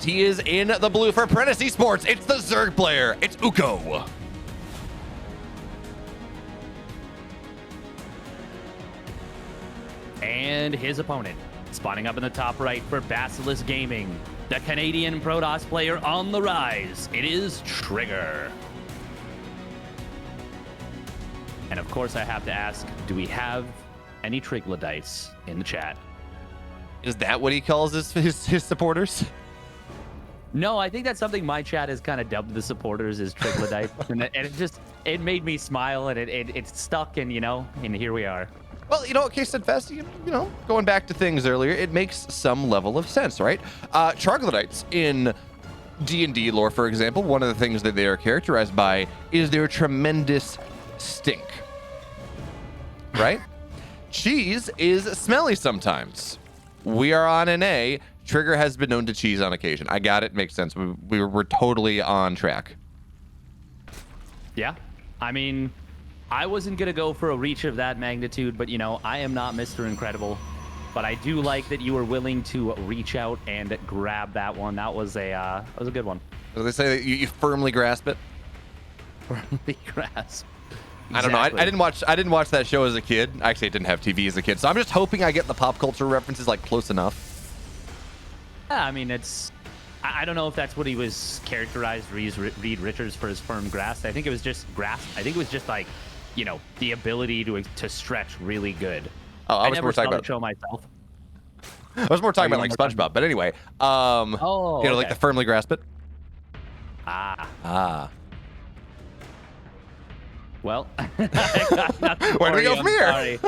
He is in the blue for Apprentice Esports. It's the Zerg player. It's Ukko. And his opponent, spawning up in the top right for Basilisk Gaming, the Canadian Protoss player on the rise. It is Trigger. And of course, I have to ask, do we have any triglydites in the chat? Is that what he calls his supporters? No, I think that's something my chat has kind of dubbed the supporters as triglydites. and it made me smile, and it stuck, and and here we are. Well, Case Steadfast, going back to things earlier, it makes some level of sense, right? Troglodytes in D&D lore, for example, one of the things that they are characterized by is their tremendous stink, right? Cheese is smelly sometimes. We are on an A. Trigger has been known to cheese on occasion. I got it. Makes sense. We're totally on track. Yeah. I mean, I wasn't going to go for a reach of that magnitude, but, I am not Mr. Incredible. But I do like that you were willing to reach out and grab that one. That was a good one. So they say that you firmly grasp it? Firmly grasp. Exactly. I don't know. I didn't watch that show as a kid. Actually, I didn't have TV as a kid, so I'm just hoping I get the pop culture references close enough. Yeah, I mean, I don't know if that's what he was characterized Reed Richards for his firm grasp. I think it was just grasp. I think it was just the ability to stretch really good. Oh, I was never more talking saw about the show myself. I was more talking about SpongeBob, but anyway, okay. the firmly grasp it. Well, where do we go from here?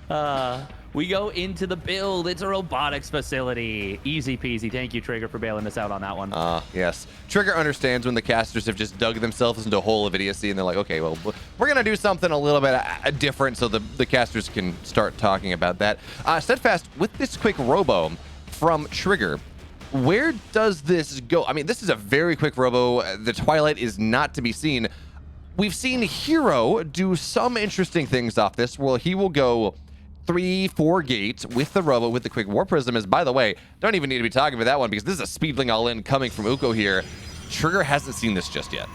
Sorry. We go into the build. It's a robotics facility. Easy peasy. Thank you, Trigger, for bailing us out on that one. Yes. Trigger understands when the casters have just dug themselves into a hole of idiocy, and they're like, okay, well, we're going to do something a little bit different so the casters can start talking about that. Steadfast, with this quick robo from Trigger, where does this go? I mean, this is a very quick robo. The Twilight is not to be seen. We've seen Hero do some interesting things off this. Well, he will go 3-4 gates with the robo with the quick war prism. Is, by the way, don't even need to be talking about that one because this is a speedling all in coming from Ukko here. Trigger hasn't seen this just yet.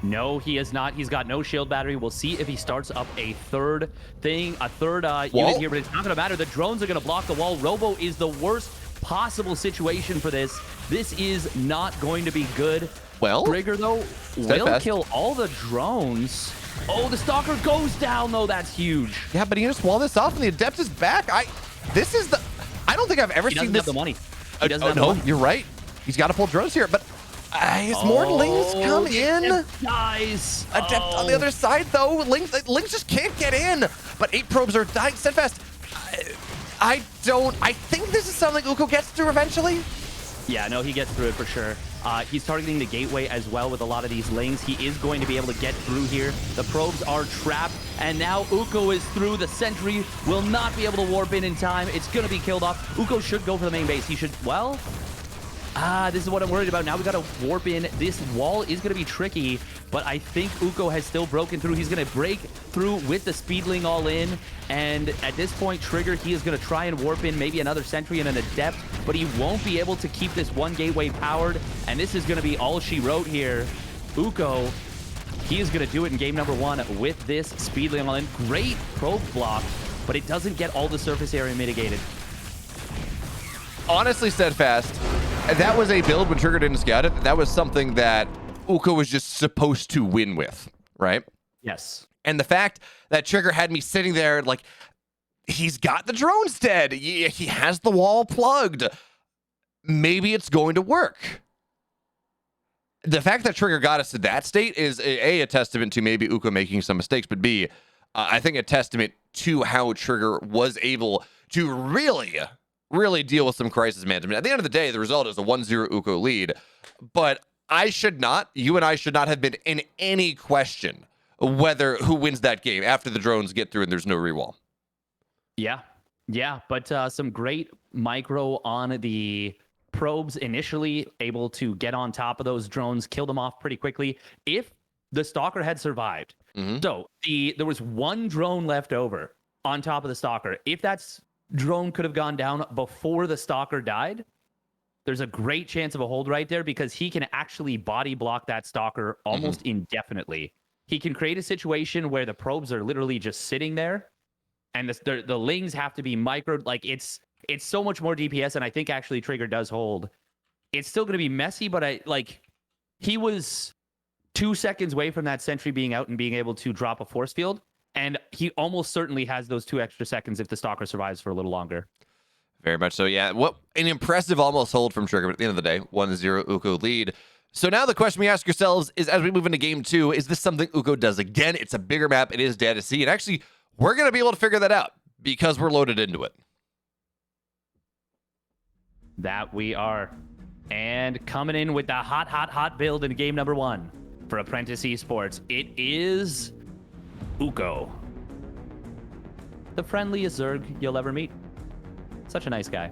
No, he has not. He's got no shield battery. We'll see if he starts up a third unit here, but it's not going to matter. The drones are going to block the wall. Robo is the worst possible situation for this. This is not going to be good. Well, Trigger, though, will kill all the drones. Oh, the Stalker goes down, though. That's huge. Yeah, but he just wall this off, and the Adept is back. I don't think I've ever seen this. He doesn't have the money. He doesn't have the money. You're right. He's got to pull drones here, but his Mortlings come in. Nice. Adept on the other side, though. Lings just can't get in, but 8 probes are dying. Steadfast. I think this is something Ukko gets through eventually. Yeah, no, he gets through it for sure. He's targeting the gateway as well with a lot of these lings. He is going to be able to get through here. The probes are trapped, and now Ukko is through. The sentry will not be able to warp in time. It's going to be killed off. Ukko should go for the main base. He should, this is what I'm worried about. Now we got to warp in. This wall is going to be tricky, but I think Ukko has still broken through. He's going to break through with the speedling all in, and at this point, Trigger, he is going to try and warp in maybe another sentry and an adept, but he won't be able to keep this one gateway powered, and this is going to be all she wrote here. Ukko, he is going to do it in game number 1 with this speedling all in. Great probe block, but it doesn't get all the surface area mitigated. Honestly, Steadfast, that was a build when Trigger didn't scout it. That was something that Ukko was just supposed to win with, right? Yes. And the fact that Trigger had me sitting there like, he's got the drones dead. He has the wall plugged. Maybe it's going to work. The fact that Trigger got us to that state is a testament to maybe Ukko making some mistakes, but B, I think a testament to how Trigger was able to really deal with some crisis management. At the end of the day, the result is a 1-0 Ukko lead, but you and I should not have been in any question who wins that game after the drones get through and there's no rewall. Yeah, but some great micro on the probes initially, able to get on top of those drones, kill them off pretty quickly. If the Stalker had survived, so there was one drone left over on top of the Stalker. If that drone could have gone down before the Stalker died, there's a great chance of a hold right there because he can actually body block that Stalker almost indefinitely. He can create a situation where the probes are literally just sitting there, and the lings have to be microed. Like, it's so much more DPS, and I think actually Trigger does hold. It's still going to be messy, but he was 2 seconds away from that sentry being out and being able to drop a force field, and he almost certainly has those 2 extra seconds if the Stalker survives for a little longer. Very much so, yeah. What an impressive almost hold from Trigger, but at the end of the day, 1-0 Ukko lead. So now the question we ask ourselves is, as we move into game 2, is this something Ukko does again? It's a bigger map, it is dead to see, and actually, we're going to be able to figure that out because we're loaded into it. That we are. And coming in with the hot build in game number 1 for Apprentice Esports, it is Ukko. The friendliest Zerg you'll ever meet. Such a nice guy.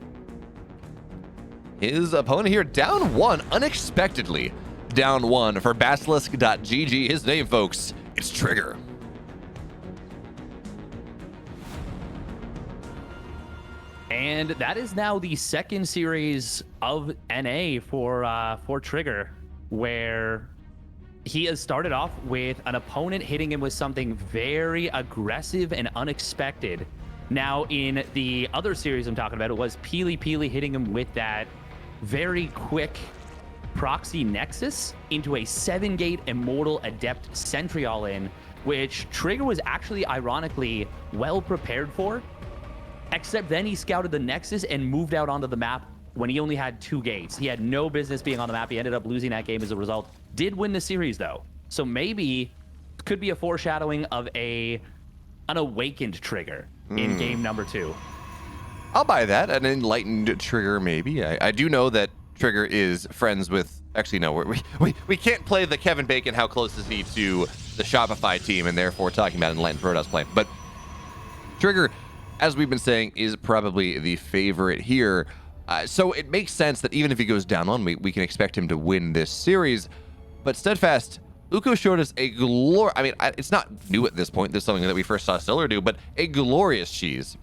His opponent here down 1, unexpectedly down 1 for Basilisk.gg. His name, folks, it's Trigger. And that is now the second series of NA for Trigger, where he has started off with an opponent hitting him with something very aggressive and unexpected. Now, in the other series I'm talking about, it was Peely hitting him with that very quick proxy nexus into a 7-gate Immortal Adept Sentry all-in, which Trigger was actually ironically well prepared for. Except then he scouted the Nexus and moved out onto the map when he only had 2 gates. He had no business being on the map. He ended up losing that game as a result. Did win the series, though. So maybe could be a foreshadowing of an awakened Trigger in game number 2. I'll buy that. An enlightened Trigger, maybe. I do know that Trigger is friends with... Actually, no. We can't play the Kevin Bacon, how close is he to the Shopify team, and therefore talking about an enlightened Protoss play. But Trigger, as we've been saying, is probably the favorite here. So it makes sense that even if he goes down 1, we can expect him to win this series. But Steadfast, Ukko showed us a it's not new at this point. This is something that we first saw Stellar do, but a glorious cheese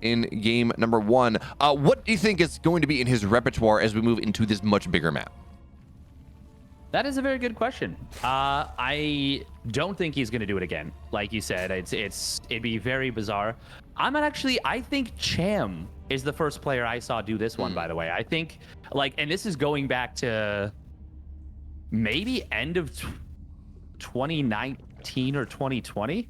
in game number 1. What do you think is going to be in his repertoire as we move into this much bigger map? That is a very good question. I don't think he's going to do it again. Like you said, it'd be very bizarre. I think Cham is the first player I saw do this one, by the way. I think, and this is going back to maybe end of 2019 or 2020.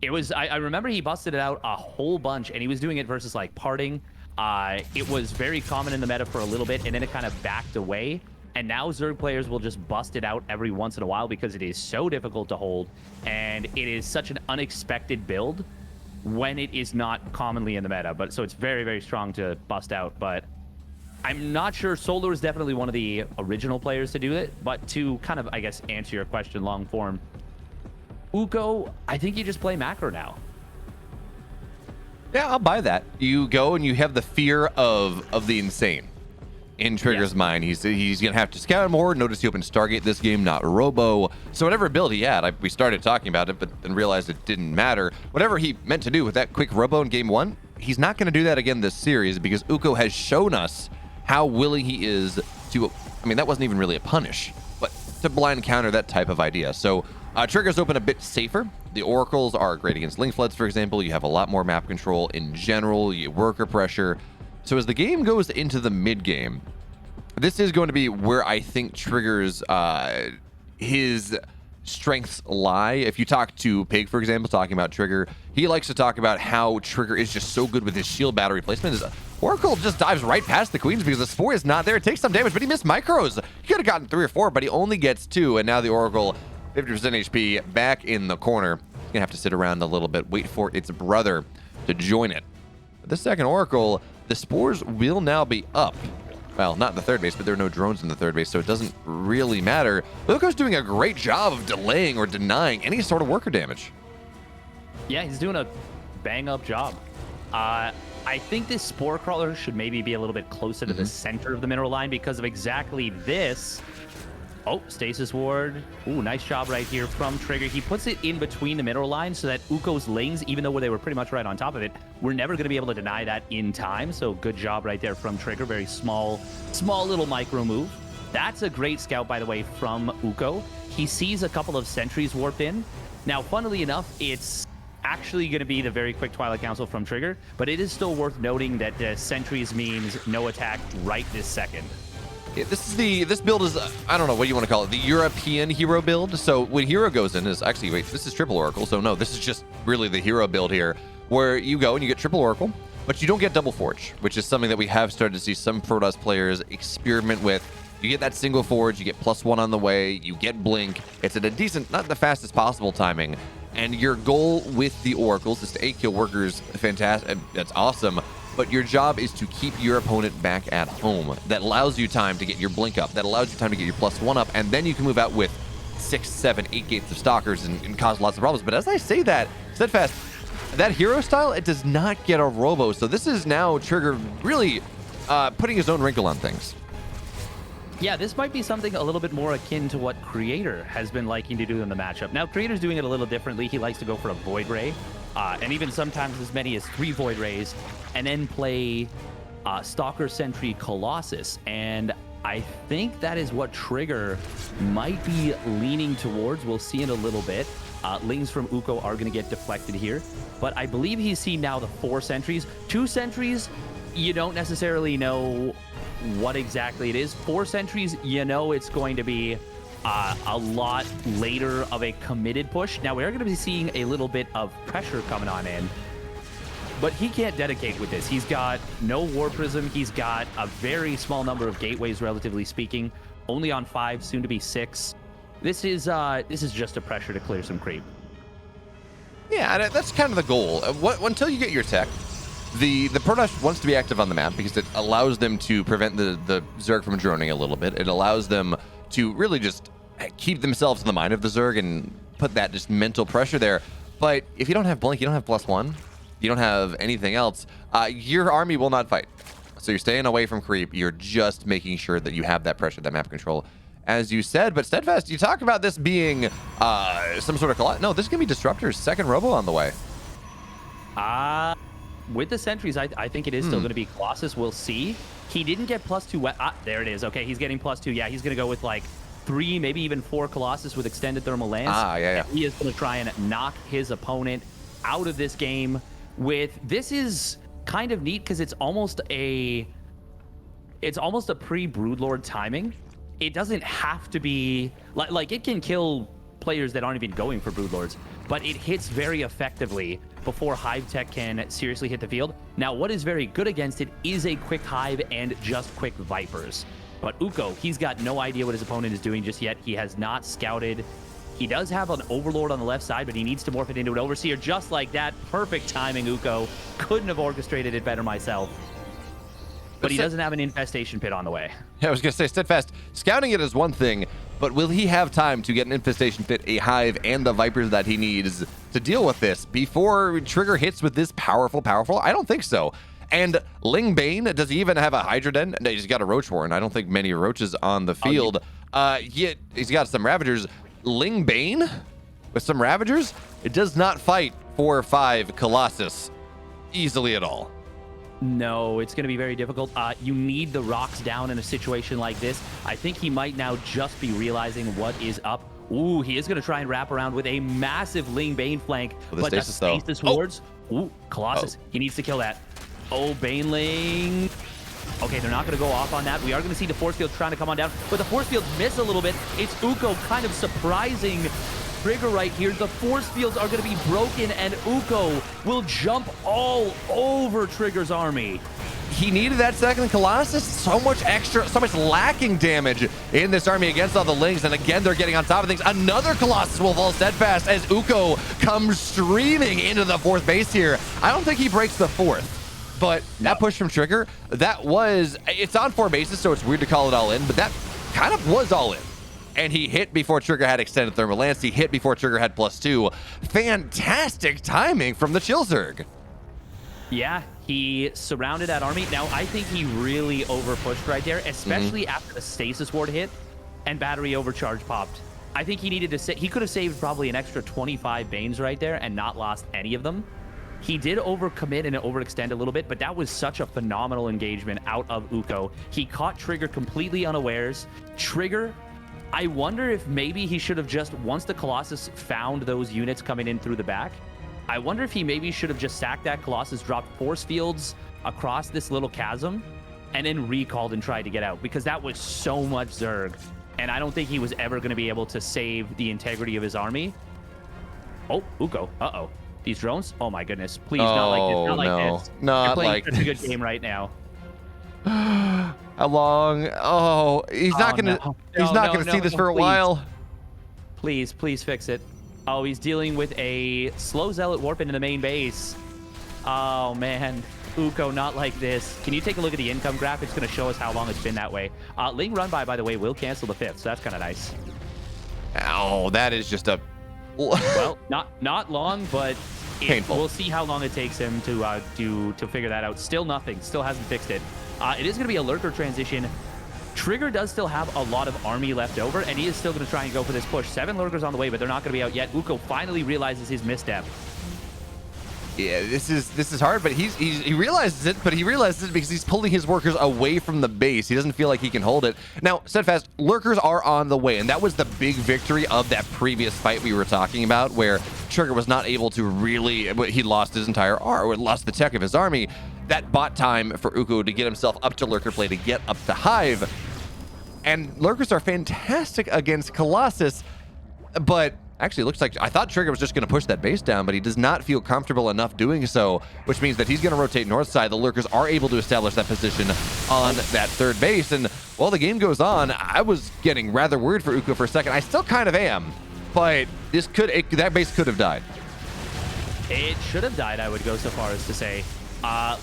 It was, I remember he busted it out a whole bunch, and he was doing it versus Parting. It was very common in the meta for a little bit, and then it kind of backed away. And now Zerg players will just bust it out every once in a while because it is so difficult to hold, and it is such an unexpected build when it is not commonly in the meta. But so it's very, very strong to bust out. But I'm not sure. Solar is definitely one of the original players to do it. But to kind of, I guess, answer your question long form, Ukko, I think you just play macro now. Yeah, I'll buy that. You go and you have the fear of the insane. In Trigger's mind, he's gonna have to scout more. Notice he opened Stargate this game, not Robo. So whatever build he had, we started talking about it, but then realized it didn't matter. Whatever he meant to do with that quick Robo in game 1, he's not gonna do that again this series because Ukko has shown us how willing he is to. That wasn't even really a punish, but to blind counter that type of idea. So Trigger's open a bit safer. The Oracles are great against Link Floods, for example. You have a lot more map control in general. You worker pressure. So as the game goes into the mid game, this is going to be where I think Trigger's his strengths lie. If you talk to Pig, for example, talking about Trigger, he likes to talk about how Trigger is just so good with his shield battery placement. His Oracle just dives right past the Queens because the Spore is not there. It takes some damage, but he missed micros. He could have gotten 3 or 4, but he only gets 2, and now the Oracle, 50% HP, back in the corner. He's gonna have to sit around a little bit, wait for its brother to join it. But the second Oracle, the Spores will now be up. Well, not in the third base, but there are no drones in the third base, so it doesn't really matter. Ukko's doing a great job of delaying or denying any sort of worker damage. Yeah, he's doing a bang-up job. I think this Spore Crawler should maybe be a little bit closer to the center of the mineral line because of exactly this. Oh, Stasis Ward. Ooh, nice job right here from Trigger. He puts it in between the middle line so that Ukko's lanes, even though they were pretty much right on top of it, we're never going to be able to deny that in time. So good job right there from Trigger. Very small little micro move. That's a great scout, by the way, from Ukko. He sees a couple of sentries warp in. Now, funnily enough, it's actually going to be the very quick Twilight Council from Trigger, but it is still worth noting that sentries means no attack right this second. Yeah, this build is, I don't know what you want to call it, the European hero build. So when hero goes in is actually, wait, this is triple Oracle. So no, this is just really the hero build here, where you go and you get triple Oracle, but you don't get double Forge, which is something that we have started to see some Protoss players experiment with. You get that single Forge, you get +1 on the way, you get Blink. It's at a decent, not the fastest possible timing. And your goal with the Oracles is to 8-kill workers. Fantastic. That's awesome. But your job is to keep your opponent back at home. That allows you time to get your Blink up. That allows you time to get your +1 up. And then you can move out with 6, 7, 8 gates of Stalkers and cause lots of problems. But as I say that, Steadfast, that hero style, it does not get a Robo. So this is now Trigger really putting his own wrinkle on things. Yeah, this might be something a little bit more akin to what Creator has been liking to do in the matchup. Now, Creator's doing it a little differently. He likes to go for a Void Ray, and even sometimes as many as 3 Void Rays, and then play Stalker Sentry Colossus. And I think that is what Trigger might be leaning towards. We'll see in a little bit. Lings from Ukko are going to get deflected here, but I believe he's seen now the 4 sentries. 2 sentries, you don't necessarily know what exactly it is. 4 sentries, you know it's going to be a lot later of a committed push. Now, we're going to be seeing a little bit of pressure coming on in, but he can't dedicate with this. He's got no War Prism. He's got a very small number of gateways, relatively speaking, only on 5, soon to be 6. This is just a pressure to clear some creep. Yeah, that's kind of the goal. Until you get your tech, the Protoss wants to be active on the map because it allows them to prevent the Zerg from droning a little bit. It allows them to really just keep themselves in the mind of the Zerg and put that just mental pressure there. But if you don't have Blink, you don't have +1, you don't have anything else, your army will not fight. So you're staying away from creep. You're just making sure that you have that pressure, that map control, as you said. But Steadfast, you talk about this being some sort of no, this is gonna be Disruptor's second Robo on the way. With the sentries, I think it is still going to be Colossus. We'll see. He didn't get +2. There it is. Okay, he's getting +2. Yeah, he's going to go with like 3, maybe even 4 Colossus with extended thermal lance. Yeah. He is going to try and knock his opponent out of this game. This is kind of neat because it's almost a pre-Broodlord timing. It doesn't have to be like it can kill players that aren't even going for Broodlords, but it hits very effectively before Hive Tech can seriously hit the field. Now, what is very good against it is a quick Hive and just quick Vipers. But Ukko, he's got no idea what his opponent is doing just yet. He has not scouted. He does have an Overlord on the left side, but he needs to morph it into an Overseer just like that. Perfect timing, Ukko. Couldn't have orchestrated it better myself. But he doesn't have an Infestation Pit on the way. Yeah, I was going to say, Steadfast, scouting it is one thing, but will he have time to get an Infestation Pit, a Hive, and the Vipers that he needs to deal with this before Trigger hits with this powerful? I don't think so. And Ling Bane, does he even have a Hydra Den? No, he's got a Roach Warren. I don't think many Roaches on the field. He's got some Ravagers. Ling Bane with some Ravagers, it does not fight 4 or 5 Colossus easily at all. No, it's going to be very difficult. You need the rocks down in a situation like this. I think he might now just be realizing what is up. Ooh, he is going to try and wrap around with a massive Ling Bane flank. But the Stasis Wards. Ooh, Colossus. He needs to kill that. Oh, Baneling. Okay, they're not going to go off on that. We are going to see the Force Field trying to come on down, but the Force Fields miss a little bit. It's Ukko kind of surprising Trigger right here. The Force Fields are going to be broken, and Ukko will jump all over Trigger's army. He needed that second Colossus. So much lacking damage in this army against all the Lings, and again, they're getting on top of things. Another Colossus will fall Steadfast as Ukko comes streaming into the 4th base here. I don't think he breaks the 4th. But that push from Trigger, it's on 4 bases, so it's weird to call it all in, but that kind of was all in. And he hit before Trigger had extended thermal lance. He hit before Trigger had +2. Fantastic timing from the Chill Zerg. Yeah, he surrounded that army. Now, I think he really overpushed right there, especially after the Stasis Ward hit. and battery overcharge popped. I think he needed to he could have saved probably an extra 25 Banes right there and not lost any of them. He did overcommit and overextend a little bit, but that was such a phenomenal engagement out of Ukko. He caught Trigger completely unawares. Trigger, I wonder if maybe he should have just, once the Colossus found those units coming in through the back, I wonder if he maybe should have just sacked that Colossus, dropped force fields across this little chasm, and then recalled and tried to get out, because that was so much Zerg. And I don't think he was ever going to be able to save the integrity of his army. Oh, Ukko. Uh-oh. These drones? Oh my goodness. Please, not like this. Not like this. Not You're playing like such a good game right now. How long? Oh, he's not gonna see this for a while. Please fix it. Oh, he's dealing with a slow zealot warp into the main base. Oh man. Ukko, not like this. Can you take a look at the income graph? It's going to show us how long it's been that way. Ling Runby, by the way, will cancel the 5th, so that's kind of nice. Oh, that is just a... Well, not long, but painful. We'll see how long it takes him to figure that out. Still nothing. Still hasn't fixed it. It is going to be a lurker transition. Trigger does still have a lot of army left over, and he is still going to try and go for this push. 7 lurkers on the way, but they're not going to be out yet. Ukko finally realizes his misstep. Yeah, this is hard, but he realizes it, but he realizes it because he's pulling his workers away from the base. He doesn't feel like he can hold it. Now, Steadfast, lurkers are on the way, and that was the big victory of that previous fight we were talking about, where Trigger was not able to really, he lost his entire lost the tech of his army. That bought time for Ukko to get himself up to lurker play, to get up to Hive. And lurkers are fantastic against Colossus, but actually, it looks like I thought Trigger was just going to push that base down, but he does not feel comfortable enough doing so, which means that he's going to rotate north side. The lurkers are able to establish that position on that 3rd base, and while the game goes on, I was getting rather worried for Ukko for a second. I still kind of am, but that base could have died. It should have died, I would go so far as to say.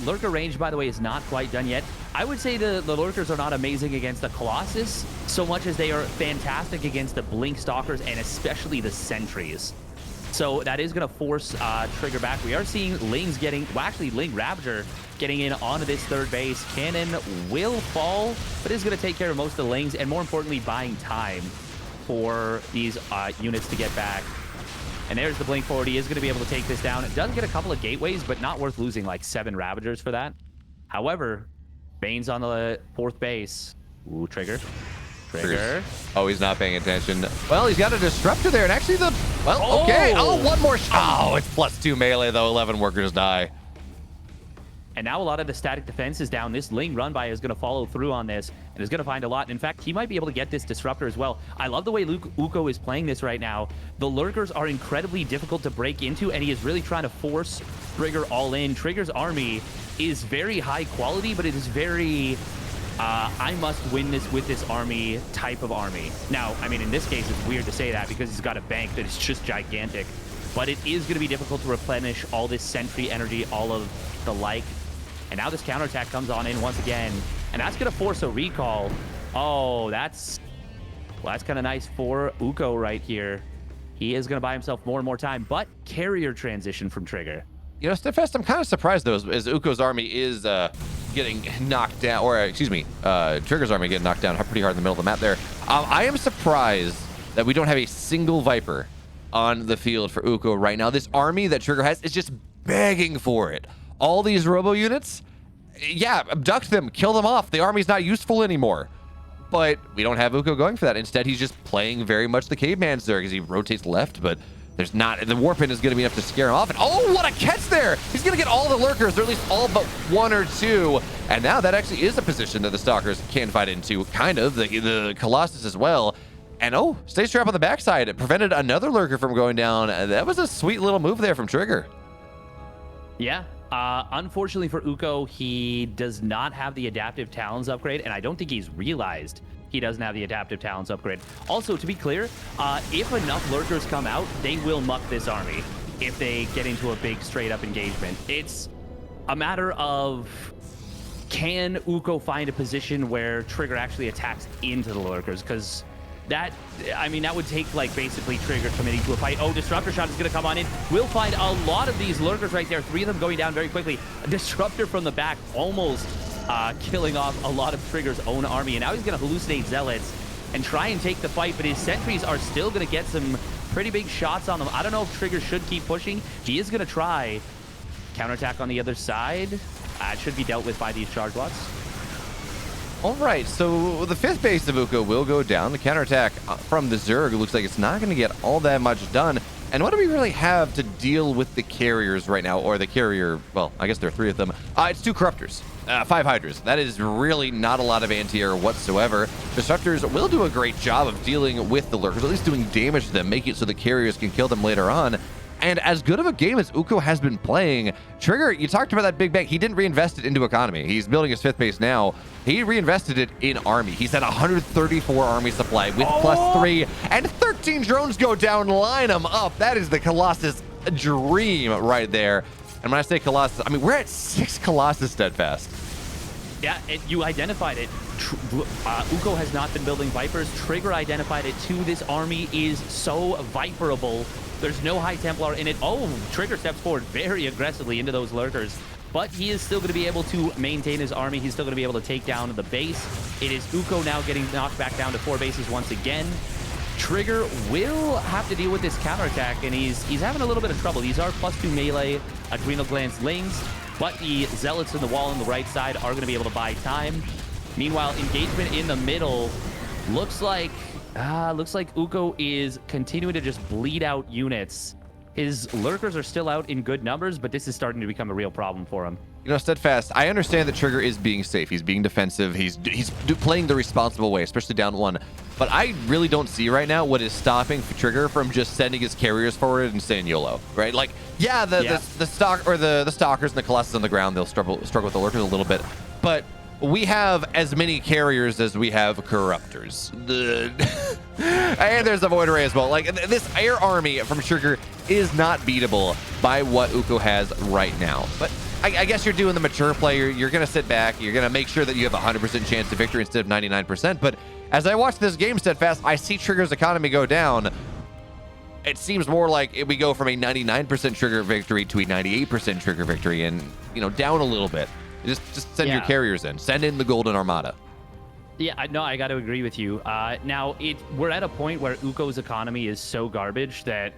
Lurker range, by the way, is not quite done yet. I would say the lurkers are not amazing against the Colossus so much as they are fantastic against the Blink Stalkers and especially the Sentries. So that is going to force Trigger back. We are seeing Ling's getting, well, actually Ling Ravager getting in onto this 3rd base. Cannon will fall, but is going to take care of most of the Lings and more importantly, buying time for these units to get back. And there's the blink forward. He is going to be able to take this down. It does get a couple of gateways, but not worth losing like 7 Ravagers for that. However, Bane's on the 4th base. Ooh, Trigger. Oh, he's not paying attention. Well, he's got a disruptor there, and actually okay. Oh, one more shot. Oh, it's +2 melee, though. 11 workers die. And now a lot of the static defense is down. This Ling Runby is going to follow through on this and is going to find a lot. In fact, he might be able to get this disruptor as well. I love the way Ukko is playing this right now. The lurkers are incredibly difficult to break into, and he is really trying to force Trigger all in. Trigger's army is very high quality, but it is very I must win this with this army type of army. Now, I mean, in this case, it's weird to say that because he's got a bank that is just gigantic, but it is going to be difficult to replenish all this sentry energy, all of the like. And now this counterattack comes on in once again, and that's going to force a recall. Oh, that's kind of nice for Ukko right here. He is going to buy himself more and more time, but carrier transition from Trigger. You know, Steadfast, I'm kind of surprised, though, as Ukko's army is getting knocked down, or excuse me, Trigger's army getting knocked down pretty hard in the middle of the map there. I am surprised that we don't have a single Viper on the field for Ukko right now. This army that Trigger has is just begging for it. All these robo units, yeah, abduct them, kill them off. The army's not useful anymore. But we don't have Ukko going for that. Instead, he's just playing very much the caveman Zerg as he rotates left, but there's not, the warp-in is going to be enough to scare him off. And oh, what a catch there! He's going to get all the lurkers, or at least all but 1 or 2. And now that actually is a position that the Stalkers can fight into, kind of, the Colossus as well. And oh, Stage Trap on the backside. It prevented another lurker from going down. That was a sweet little move there from Trigger. Yeah. Unfortunately for Ukko, he does not have the Adaptive Talons upgrade, and I don't think he's realized he doesn't have the Adaptive Talons upgrade. Also, to be clear, if enough lurkers come out, they will muck this army if they get into a big straight-up engagement. It's a matter of, can Ukko find a position where Trigger actually attacks into the lurkers? Because that, I mean, that would take, like, basically Trigger committing to a fight. Oh, Disruptor Shot is going to come on in. We'll find a lot of these lurkers right there. 3 of them going down very quickly. A Disruptor from the back almost killing off a lot of Trigger's own army. And now he's going to hallucinate Zealots. and try and take the fight, but his sentries are still going to get some pretty big shots on them. I don't know if Trigger should keep pushing. He is going to try. Counterattack on the other side. It should be dealt with by these charge blocks. All right, so the 5th base of Ukko will go down. The counterattack from the Zerg looks like it's not going to get all that much done. And what do we really have to deal with the carriers right now? Or the carrier, well, I guess there are 3 of them. It's 2 Corruptors, 5 Hydras. That is really not a lot of anti-air whatsoever. Disruptors will do a great job of dealing with the Lurkers, at least doing damage to them, make it so the carriers can kill them later on. And as good of a game as Ukko has been playing, Trigger, you talked about that big bang. He didn't reinvest it into economy. He's building his 5th base now. He reinvested it in army. He's at 134 army supply with +3, and 13 drones go down. Line them up. That is the Colossus dream right there. And when I say Colossus, I mean, we're at 6 Colossus steadfast. Yeah, you identified it. Ukko has not been building Vipers. Trigger identified it too. This army is so Viperable. There's no High Templar in it. Oh, Trigger steps forward very aggressively into those Lurkers. But he is still going to be able to maintain his army. He's still going to be able to take down the base. It is Ukko now getting knocked back down to 4 bases once again. Trigger will have to deal with this counterattack, and he's having a little bit of trouble. These are +2 melee Adrenal Glands Lings, but the Zealots in the wall on the right side are going to be able to buy time. Meanwhile, engagement in the middle looks like Ukko is continuing to just bleed out units. His Lurkers are still out in good numbers, but this is starting to become a real problem for him. You know, Steadfast, I understand that Trigger is being safe. He's being defensive. He's playing the responsible way, especially down 1. But I really don't see right now what is stopping Trigger from just sending his carriers forward and saying YOLO, right? Like, yeah, the Stalkers and the Colossus on the ground, they'll struggle with the Lurkers a little bit. But we have as many carriers as we have Corruptors. And there's a Void Ray as well. Like, this air army from Trigger is not beatable by what Ukko has right now. But I guess you're doing the mature player. You're going to sit back. You're going to make sure that you have a 100% chance of victory instead of 99%. But as I watch this game, Steadfast, I see Trigger's economy go down. It seems more like we go from a 99% Trigger victory to a 98% Trigger victory, and, you know, down a little bit. Just send your carriers in. Send in the Golden Armada. Yeah, no, I got to agree with you. Now, we're at a point where Ukko's economy is so garbage that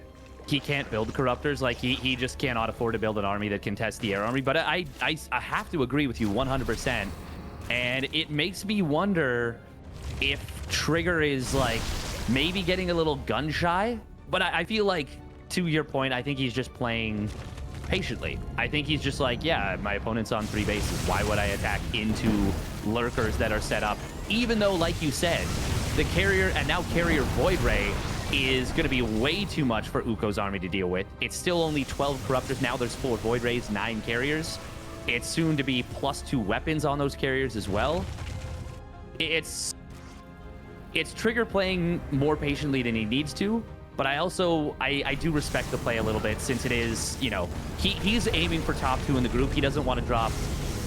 he can't build Corruptors. Like, he just cannot afford to build an army that can test the air army. But I have to agree with you 100%. And it makes me wonder if Trigger is, like, maybe getting a little gun shy. But I feel like, to your point, I think he's just playing patiently. I think he's just like, yeah, my opponent's on 3 bases. Why would I attack into Lurkers that are set up? Even though, like you said, the carrier and now carrier Void Ray is going to be way too much for Ukko's army to deal with. It's still only 12 Corruptors. Now there's 4 Void Rays, 9 carriers. It's soon to be +2 weapons on those carriers as well. It's Trigger playing more patiently than he needs to. But I also, I do respect the play a little bit, since it is, you know, he's aiming for top 2 in the group. He doesn't want to drop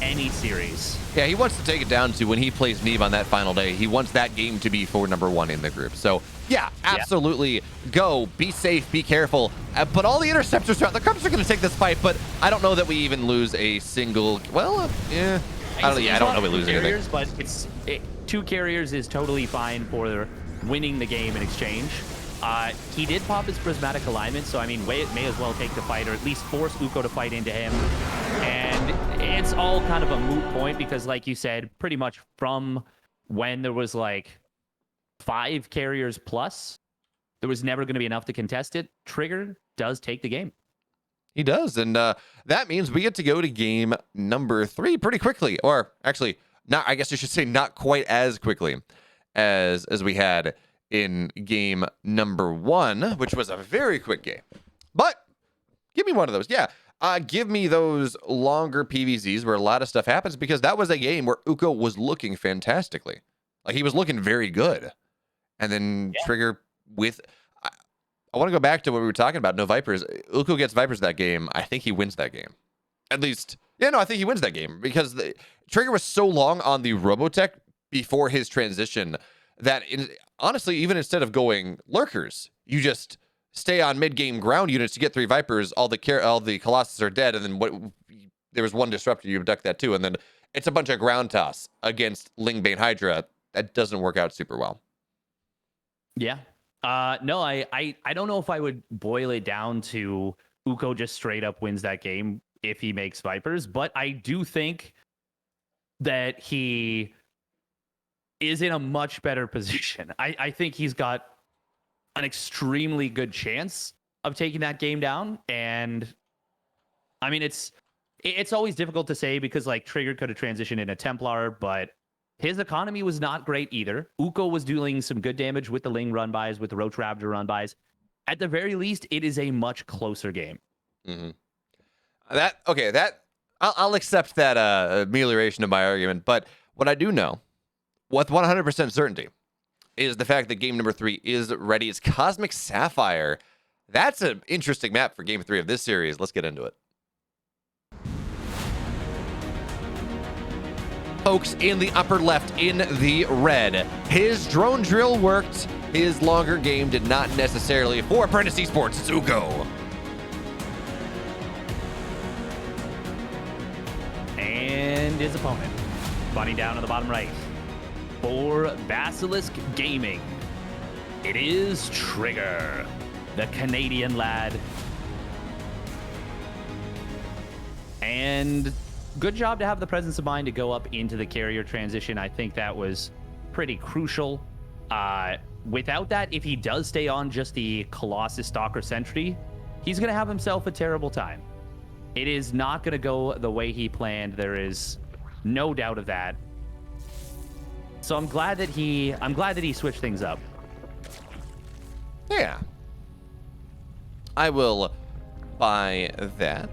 any series. Yeah, he wants to take it down to when he plays Neve on that final day. He wants that game to be for #1 in the group. So, yeah, absolutely. Go. Be safe. Be careful. Put all the interceptors throughout. The Corruptors are going to take this fight, but I don't know that we even lose a single... Well, yeah. I don't know we lose anything. But 2 carriers is totally fine for winning the game in exchange. He did pop his prismatic alignment, so I mean, may as well take the fight, or at least force Ukko to fight into him. And it's all kind of a moot point because, like you said, pretty much from when there was like 5 carriers plus, there was never going to be enough to contest it. Trigger does take the game. He does, and that means we get to go to game #3 pretty quickly, or actually, not. I guess I should say not quite as quickly as we had in game #1, which was a very quick game. But give me one of those. Yeah. Give me those longer PVZs where a lot of stuff happens, because that was a game where Ukko was looking fantastically. Like, he was looking very good. And then Trigger with... I want to go back to what we were talking about. No Vipers. Ukko gets Vipers that game. I think he wins that game. At least... Yeah, no, I think he wins that game, because Trigger was so long on the Robotech before his transition that... Honestly, even instead of going Lurkers, you just stay on mid-game ground units to get 3 Vipers. All the Colossus are dead, and then there was 1 Disruptor. You abduct that too, and then it's a bunch of ground toss against Lingbane Hydra. That doesn't work out super well. Yeah. No, I don't know if I would boil it down to Ukko just straight up wins that game if he makes Vipers, but I do think that he is in a much better position. I think he's got an extremely good chance of taking that game down. And I mean, it's always difficult to say because like Trigger could have transitioned in a Templar, but his economy was not great either. Ukko was doing some good damage with the Ling run-bys, with the Roach Raptor run-bys. At the very least, it is a much closer game. Mm-hmm. I'll accept that amelioration of my argument. But what I do know, with 100% certainty, is the fact that game number 3 is ready. It's Cosmic Sapphire. That's an interesting map for game 3 of this series. Let's get into it. Folks in the upper left in the red. His drone drill worked. His longer game did not necessarily. For Apprentice Esports, it's Ukko. And his opponent, bunny down on the bottom right. For Basilisk Gaming, it is Trigger, the Canadian lad. And good job to have the presence of mind to go up into the carrier transition. I think that was pretty crucial. Without that, if he does stay on just the Colossus Stalker Sentry, he's going to have himself a terrible time. It is not going to go the way he planned. There is no doubt of that. So I'm glad that he switched things up. Yeah. I will buy that.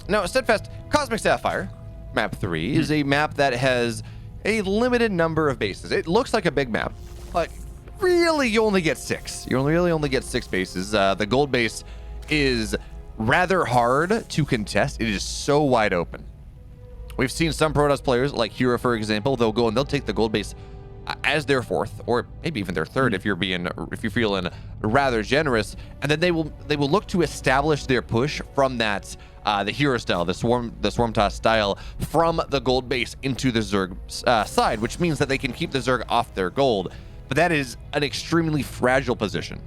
Now, Steadfast, Cosmic Sapphire, map 3, is a map that has a limited number of bases. It looks like a big map, but really you only get 6. You really only get 6 bases. The gold base is rather hard to contest. It is so wide open. We've seen some Protoss players, like Hero, for example, they'll go and they'll take the gold base as their 4th, or maybe even their 3rd if you're feeling rather generous, and then they will look to establish their push from that the hero style, the swarm toss style, from the gold base into the Zerg side, which means that they can keep the Zerg off their gold. But that is an extremely fragile position,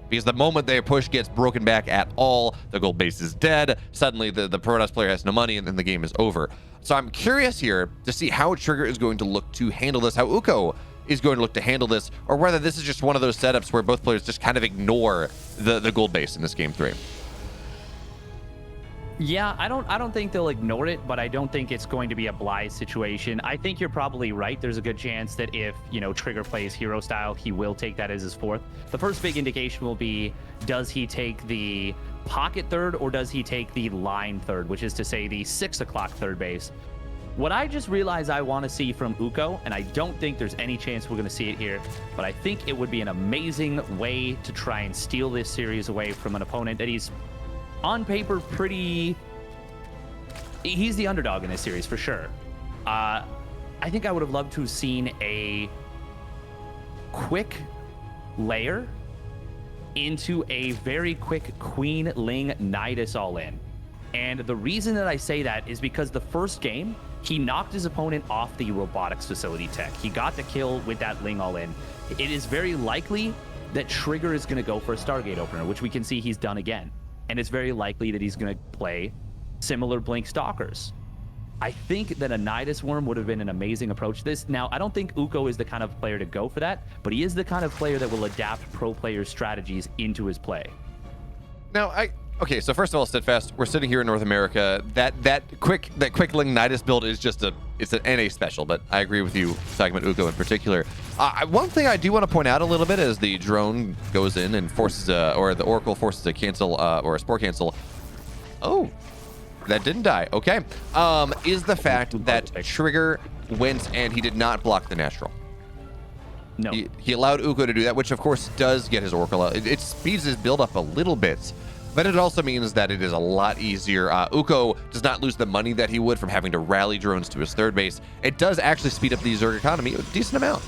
because the moment their push gets broken back at all, the gold base is dead. Suddenly the Protoss player has no money, and then the game is over. So I'm curious here to see how Trigger is going to look to handle this, how Ukko is going to look to handle this, or whether this is just one of those setups where both players just kind of ignore the gold base in this game 3. Yeah, I don't think they'll ignore it, but I don't think it's going to be a Blythe situation. I think you're probably right. There's a good chance that if, Trigger plays hero style, he will take that as his 4th. The first big indication will be, does he take the pocket 3rd or does he take the line 3rd, which is to say the 6 o'clock 3rd base? What I just realized I want to see from Ukko, and I don't think there's any chance we're going to see it here, but I think it would be an amazing way to try and steal this series away from an opponent that he's on paper he's the underdog in this series for sure. I think I would have loved to have seen a quick layer into a very quick Queen Ling Nidus all in. And the reason that I say that is because the first game, he knocked his opponent off the robotics facility tech. He got the kill with that Ling all in. It is very likely that Trigger is going to go for a Stargate opener, which we can see he's done again. And it's very likely that he's going to play similar Blink Stalkers. I think that a Nidus Worm would have been an amazing approach to this. Now, I don't think Ukko is the kind of player to go for that, but he is the kind of player that will adapt pro players' strategies into his play. Now, okay, so first of all, Steadfast, we're sitting here in North America. That quick Ling Nidus build is just it's an NA special, but I agree with you talking about Ukko in particular. One thing I do want to point out a little bit as the drone goes in and forces or the Oracle forces a cancel or a spore cancel. Oh, that didn't die. Okay, is the fact that Trigger went and he did not block the natural. No, he allowed Ukko to do that, which of course does get his Oracle out. It speeds his build up a little bit. But it also means that it is a lot easier. Ukko does not lose the money that he would from having to rally drones to his 3rd base. It does actually speed up the Zerg economy a decent amount.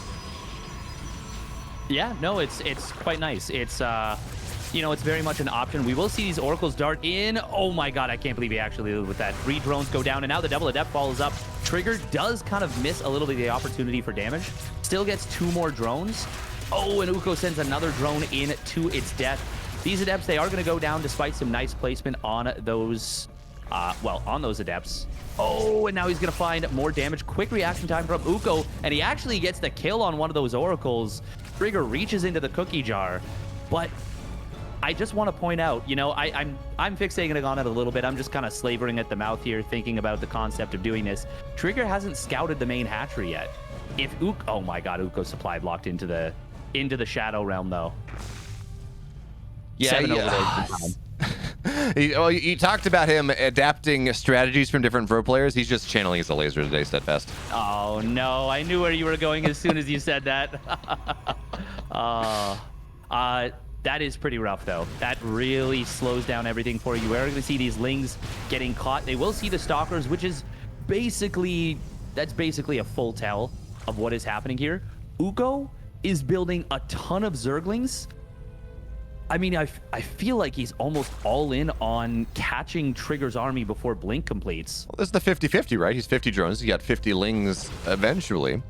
Yeah, no, it's quite nice. It's it's very much an option. We will see these Oracles dart in. Oh my god, I can't believe he actually lived with that. 3 drones go down, and now the Double of Death follows up. Trigger does kind of miss a little bit of the opportunity for damage. Still gets 2 more drones. Oh, and Ukko sends another drone in to its death. These Adepts, they are going to go down despite some nice placement on those, on those Adepts. Oh, and now he's going to find more damage. Quick reaction time from Ukko, and he actually gets the kill on one of those Oracles. Trigger reaches into the cookie jar, but I just want to point out, you know, I'm fixating on it a little bit. I'm just kind of slavering at the mouth here, thinking about the concept of doing this. Trigger hasn't scouted the main hatchery yet. If Ukko, oh my God, Ukko supply blocked into the Shadow Realm though. Yeah, you talked about him adapting strategies from different pro players. He's just channeling as a laser today, Steadfast. Oh no, I knew where you were going as soon as you said that. That is pretty rough though. That really slows down everything for you. We're going to see these Lings getting caught. They will see the Stalkers, which is basically a full tell of what is happening here. Ukko is building a ton of Zerglings. I mean, I feel like he's almost all in on catching Trigger's army before Blink completes. Well, this is the 50-50, right? He's 50 drones. He got 50 Lings eventually.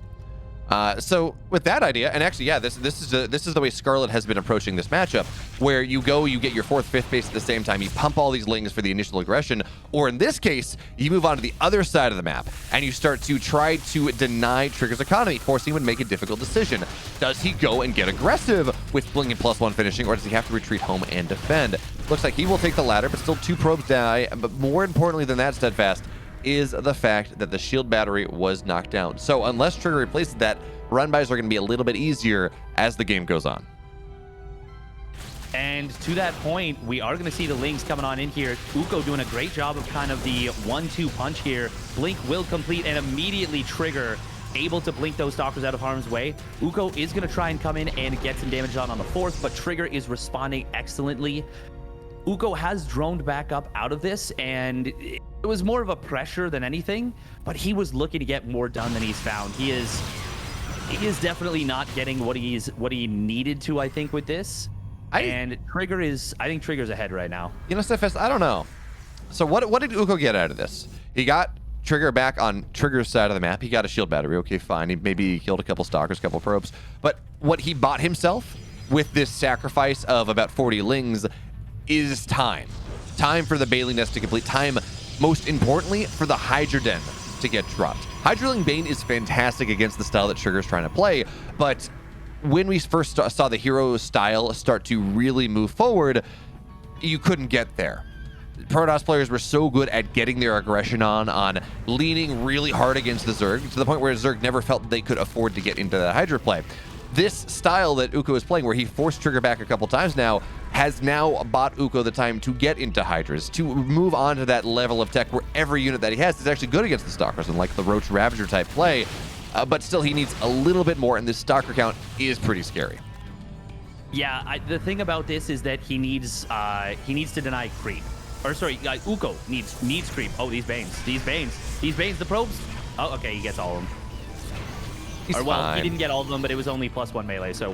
So with that idea, and actually, yeah, this is the way Scarlet has been approaching this matchup, where you get your 4th, 5th base at the same time, you pump all these Lings for the initial aggression, or in this case, you move on to the other side of the map, and you start to try to deny Trigger's economy, forcing him to make a difficult decision. Does he go and get aggressive with Blink and +1 finishing, or does he have to retreat home and defend? Looks like he will take the latter, but still 2 probes die, but more importantly than that, Steadfast, is the fact that the shield battery was knocked down. So unless Trigger replaces that, run-bys are going to be a little bit easier as the game goes on. And to that point, we are going to see the Lings coming on in here. Ukko doing a great job of kind of the 1-2 punch here. Blink will complete and immediately Trigger able to blink those Stalkers out of harm's way. Ukko is going to try and come in and get some damage on the 4th, but Trigger is responding excellently. Ukko has droned back up out of this, and it was more of a pressure than anything, but he was looking to get more done than he's found. He is definitely not getting what he needed to, I think, with this. I think Trigger's ahead right now. You know, Steadfast, I don't know. So what did Ukko get out of this? He got Trigger back on Trigger's side of the map. He got a shield battery. Okay, fine. He maybe killed a couple Stalkers, a couple probes. But what he bought himself with this sacrifice of about 40 Lings is time. Time for the Bailey Nest to complete. Time, most importantly, for the Hydra Den to get dropped. Hydraling Bane is fantastic against the style that Trigger's trying to play, but when we first saw the hero style start to really move forward, you couldn't get there. Protoss players were so good at getting their aggression on leaning really hard against the Zerg, to the point where Zerg never felt they could afford to get into that Hydra play. This style that Ukko is playing, where he forced Trigger back a couple times now, has now bought Ukko the time to get into Hydras, to move on to that level of tech where every unit that he has is actually good against the Stalkers, and like the Roach Ravager type play, but still he needs a little bit more, and this Stalker count is pretty scary. Yeah, the thing about this is that he needs to deny creep. Or sorry, Ukko needs creep. Oh, these Banes, the probes. Oh, okay, he gets all of them. He's well, fine. He didn't get all of them, but it was only +1 melee, so it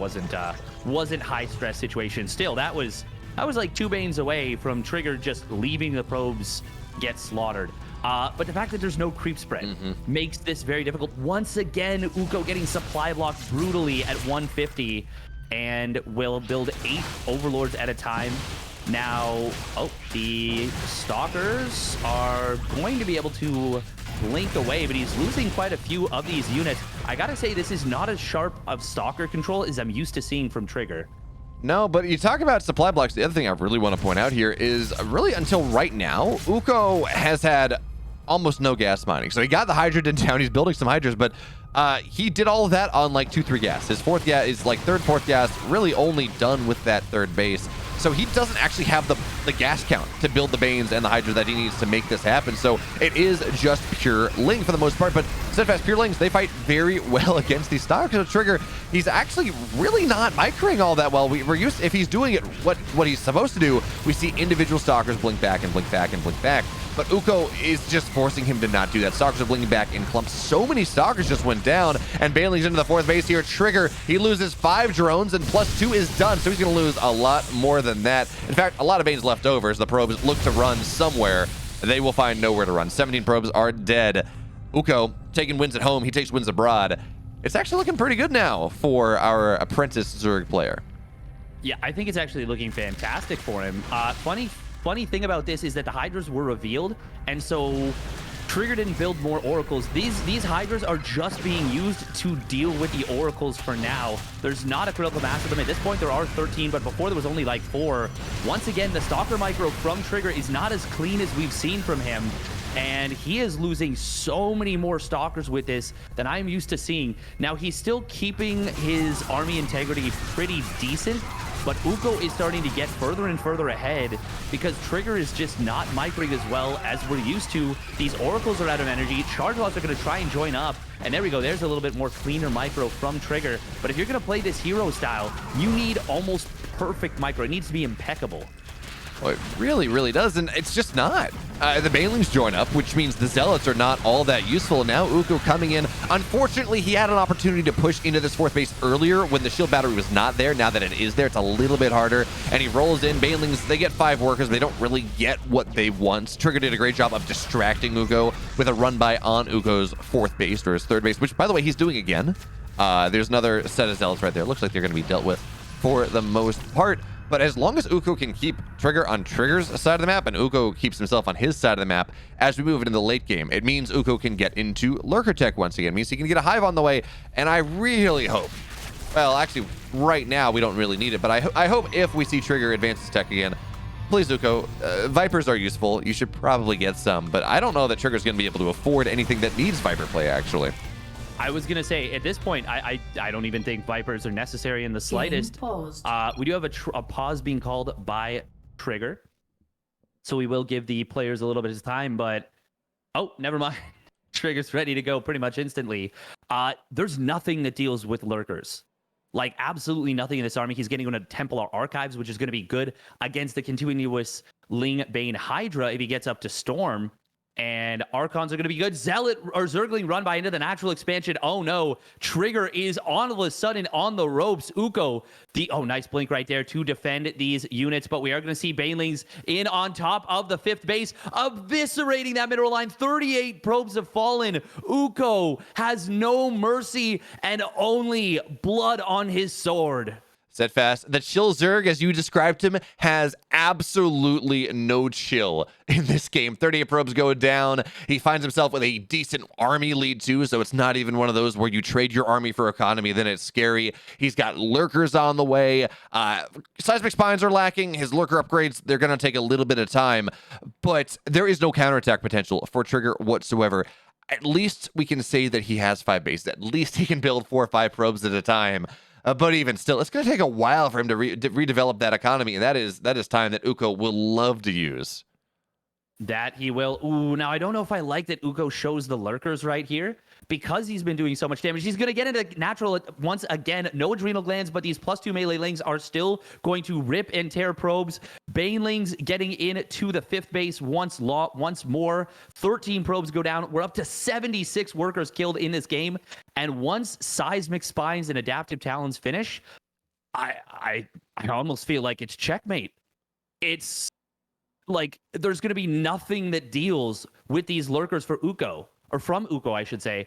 wasn't high stress situation. Still, that was like 2 Banes away from Trigger just leaving the probes get slaughtered. But the fact that there's no creep spread makes this very difficult. Once again, Ukko getting supply blocked brutally at 150, and will build 8 Overlords at a time. Now, the Stalkers are going to be able to blink away, but he's losing quite a few of these units. I gotta say, this is not as sharp of Stalker control as I'm used to seeing from Trigger. No, but you talk about supply blocks. The other thing I really want to point out here is really until right now, Ukko has had almost no gas mining. So he got the Hydra down. He's building some Hydras, but he did all of that on like 2-3 gas. His 4th gas is like 3rd, 4th gas, really only done with that 3rd base. So he doesn't actually have the gas count to build the Banes and the Hydra that he needs to make this happen. So it is just pure Ling for the most part. But Steadfast pure Lings, they fight very well against these Stalkers. So Trigger, he's actually really not microing all that well. We're used, if he's doing it what he's supposed to do, we see individual Stalkers blink back and blink back and blink back. But Ukko is just forcing him to not do that. Stalkers are blinking back in clumps. So many Stalkers just went down, and Bailey's into the 4th base here. Trigger, he loses 5 drones, and +2 is done, so he's going to lose a lot more than that. In fact, a lot of Bane's left over as the probes look to run somewhere. They will find nowhere to run. 17 probes are dead. Ukko taking wins at home. He takes wins abroad. it's actually looking pretty good now for our apprentice Zerg player. Yeah, I think it's actually looking fantastic for him. Funny thing about this is that the Hydras were revealed, and so Trigger didn't build more Oracles. These Hydras are just being used to deal with the Oracles for now. There's not a critical mass of them. At this point, there are 13, but before there was only like 4. Once again, the Stalker Micro from Trigger is not as clean as we've seen from him. And he is losing so many more Stalkers with this than I'm used to seeing. Now, he's still keeping his army integrity pretty decent, but Ukko is starting to get further and further ahead because Trigger is just not microing as well as we're used to. These Oracles are out of energy. Charge Lots are going to try and join up. And there we go. There's a little bit more cleaner micro from Trigger. But if you're going to play this hero style, you need almost perfect micro. It needs to be impeccable. Well, it really, really does, and it's just not. The Banelings join up, which means the Zealots are not all that useful. Now Ukko coming in. Unfortunately, he had an opportunity to push into this 4th base earlier when the shield battery was not there. Now that it is there, it's a little bit harder, and he rolls in. Banelings, they get 5 workers. They don't really get what they want. Trigger did a great job of distracting Ukko with a run-by on Ukko's 4th base, or his 3rd base, which, by the way, he's doing again. There's another set of Zealots right there. Looks like they're going to be dealt with for the most part. But as long as Ukko can keep Trigger on Trigger's side of the map and Ukko keeps himself on his side of the map as we move into the late game, it means Ukko can get into Lurker Tech once again. It means he can get a Hive on the way, and I really hope, well, actually, right now we don't really need it, but I hope if we see Trigger advance his tech again, please, Ukko, Vipers are useful. You should probably get some, but I don't know that Trigger's going to be able to afford anything that needs Viper play, actually. I was going to say, at this point, I don't even think Vipers are necessary in the slightest. We do have a pause being called by Trigger. So we will give the players a little bit of time, but... Oh, never mind. Trigger's ready to go pretty much instantly. There's nothing that deals with Lurkers. Like, absolutely nothing in this army. He's getting into Templar Archives, which is going to be good against the continuous Ling Bane Hydra if he gets up to Storm. And Archons are going to be good. Zealot or Zergling run by into the natural expansion. Oh no, Trigger is all of a sudden on the ropes. Ukko, nice blink right there to defend these units. But we are going to see Banelings in on top of the 5th base, eviscerating that mineral line. 38 probes have fallen. Ukko has no mercy and only blood on his sword. Steadfast. The chill Zerg, as you described him, has absolutely no chill in this game. 38 probes go down. He finds himself with a decent army lead too, so it's not even one of those where you trade your army for economy, then it's scary. He's got lurkers on the way. Seismic spines are lacking. His lurker upgrades, they're going to take a little bit of time, but there is no counterattack potential for Trigger whatsoever. At least we can say that he has 5 bases. At least he can build 4 or 5 probes at a time. But even still, it's going to take a while for him to redevelop that economy, and that is time that Ukko will love to use. That he will. Ooh, now I don't know if I like that Ukko shows the lurkers right here because he's been doing so much damage. He's going to get into natural once again. No adrenal glands, but these +2 melee lings are still going to rip and tear probes. Banelings getting into the 5th base once more. 13 probes go down. We're up to 76 workers killed in this game. And once Seismic Spines and Adaptive Talons finish, I almost feel like it's checkmate. It's like there's going to be nothing that deals with these lurkers for Ukko, or from Ukko, I should say.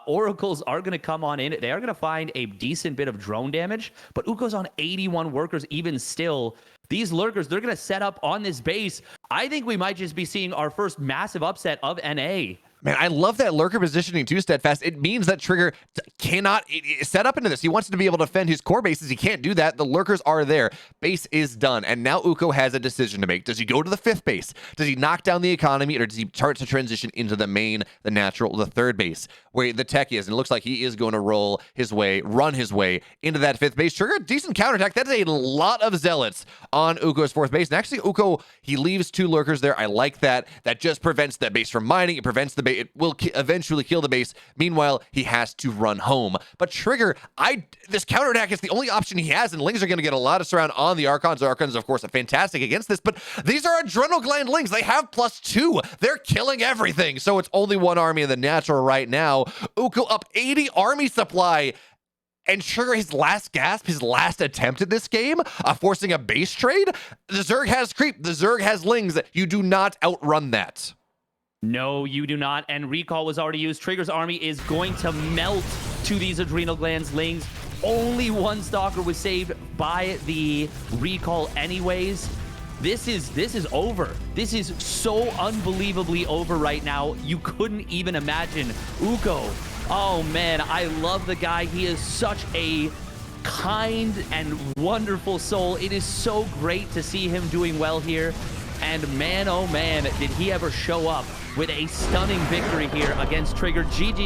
Oracles are going to come on in. They are going to find a decent bit of drone damage, but Ukko's on 81 workers even still. These lurkers, they're going to set up on this base. I think we might just be seeing our first massive upset of NA. Man, I love that lurker positioning too, Steadfast. It means that Trigger cannot set up into this. He wants to be able to defend his core bases. He can't do that. The lurkers are there. Base is done. And now Ukko has a decision to make. Does he go to the 5th base? Does he knock down the economy? Or does he start to transition into the main, the natural, the 3rd base, where the tech is? And it looks like he is going to run his way into that 5th base. Trigger, decent counterattack. That's a lot of Zealots on Ukko's 4th base. And actually, Ukko, he leaves 2 lurkers there. I like that. That just prevents that base from mining. It prevents the base. It will eventually kill the base. Meanwhile, he has to run home. But Trigger, this counterattack is the only option he has, and Lings are going to get a lot of surround on the Archons. The Archons, of course, are fantastic against this, but these are adrenal gland Lings. They have +2. They're killing everything. So it's only 1 army in the natural right now. Ukko up 80 army supply. And Trigger, his last gasp, his last attempt at this game, forcing a base trade. The Zerg has creep. The Zerg has Lings. You do not outrun that. No, you do not. And recall was already used. Trigger's army is going to melt to these adrenal glands lings. Only one Stalker was saved by the recall anyways. This is over. This is so unbelievably over right now. You couldn't even imagine. Ukko, oh man, I love the guy. He is such a kind and wonderful soul. It is so great to see him doing well here. And man, oh man, did he ever show up with a stunning victory here against Trigger. GG.